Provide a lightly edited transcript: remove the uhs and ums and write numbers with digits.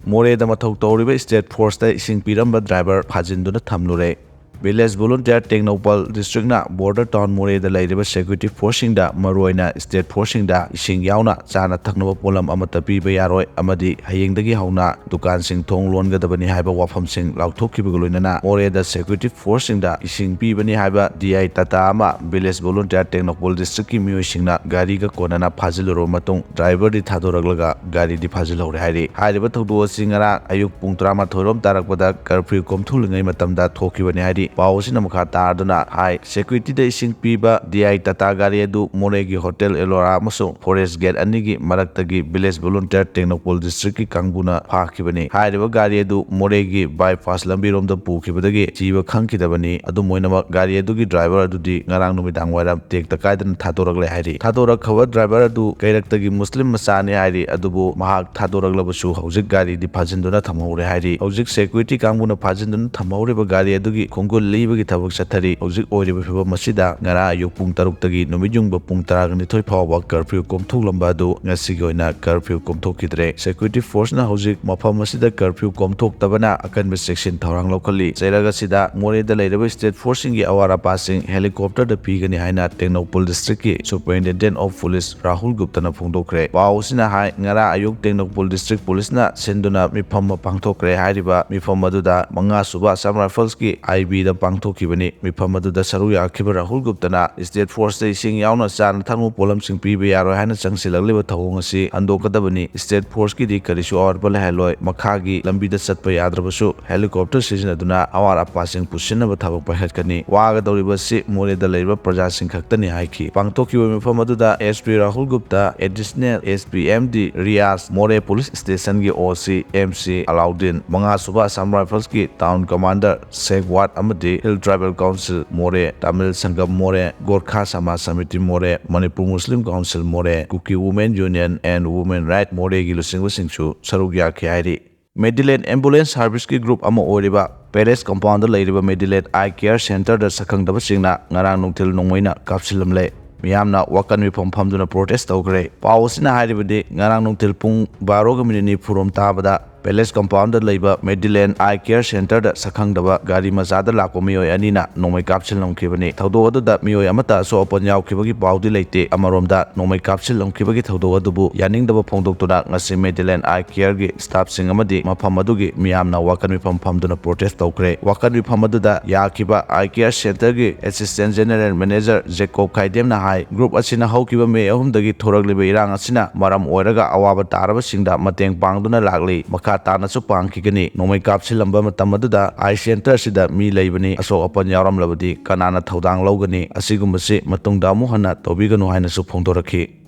Moreh da mathau tawriba state force da ising piramba driver phajinduna thamlure. Village volunteer Tengnopal district na border town Moreh da lairiba security forcing da maroina state forcing da ising yauna chana thaknaba polam amata piba yaroi amadi hayengdagi hauna dukan sing thong longadabani haiba wafam sing lauthokiba loinana Moreh da security forcing da ising pibani haiba DI Tata ama village volunteer Tengnopal district ki miyoi singna gari ga konana phajiluro matung driver di thadoraglaga gari di phajilhore hairi haiba thogdo singara ayuk pung 13 rom tarakpada curfew komthulingai matamda thokibani hairi Pausina Mukha Tarduna High Security Day Sing Piba DI Tata Gari Edu Moregi Hotel Elora Maso Forest Gate Anigi Maraktagi Village Volunteer Tengnopal District Ki Kangbuna Phakibani Haiba Gari Edu Moregi bypass lambi romda pukibadagi jiba khangkidabani adu moinama gari edu gi driver adudi ngarang numidang waram tek ta kaidan thadoragla hairi thadorak khawa driver adu kairaktagi muslim masani hairi adubu mahak thadoraglabasu hojik gari di phajinduna thamhore hairi hojik security kangbuna phajinduna thamhore ba gari edu gi khongol leibagi thabak chathari hojik oiriba phiba masida ngara ayuk pung 6 tagi numijungba pung 12 phawba curfew komthoklamba adu ngasi gi oina curfew komthokidre security force na hojik mafam masida curfew komthoktabana akanba section thorang lokali chairaga sida Moreh da lairiba state forcing gi awara passing helicopter da pigani haina Tengnopal district ki superintendent of police Rahul Gupta na phongdokre pausina hai ngara ayuk Tengnopal district police na senduna mifam pangthokre hairiba mifam aduda manga suba Assam Rifles ki IB da pangthokibani mifam aduda saru yakhiba Rahul Gupta na state force da ising yauna chan thangmu polam sing pibe yaro haina changsilagliba thawong asi andokadabani state force ki di karisu awarbal haloi makhagi lambi da chatpa yadrabasu helicopter sizinaduna awara passing pusinaba thabak pahatkani waga doriba si Moreh da lairiba praja sing khaktani haiki pangthokiba mifam aduda SP Rahul Gupta additional SP MD Riaz Moreh police station gi OC MC Alauddin manga suba Assam Rifles ki town commander Segwat amadi Hill Tribal Council Moreh Tamil Sangam Moreh Gorkha Samaj Samiti Moreh Manipur Muslim Council Moreh Kuki Women Union and Women Right Moreh gi lusingba singsu saruk yakhi hairi Medilane ambulance service ki group ama oriba Paris compound da lairiba Medilane Eye Care Center da sakhangdaba singna ngarang nungthil Nongmei Kapsilame miyamna wakan mifam phamduna protest tawgre pausina hairibadi ngarang nungthil pung 12 furom tabada Palace compound da laiba Medilane Eye Care Center da sakhangdaba gari majada lakpo miyoi anina Nongmei Kapsilongkhibani thawdo aduda miyoi amata so open yawkhibagi paudi leite amaromda Nongmei Kapsilongkhibagi thawdo adubu yaningdaba phongdoktuna ngasi Medilane Eye Care gi staff sing amadi mafam adugi miyamna wakan mifam phamduna protest tawkre wakan mifam aduda yakhiba Eye Care Center gi Assistant General Manager Jacob Khaidemna hai group asina haukiba me ahumdagi thoragliba irang asina maram oiraga awaba taraba singda mateng pangduna lagli Tana su pangkigani Nongmei Kapsilamba matam aduda Eye Center sida mi leibani asok apan yaramlabadi kanana thodang lawgani asigumbasi matungda amu hana tawbiganu haina su phongdorakhi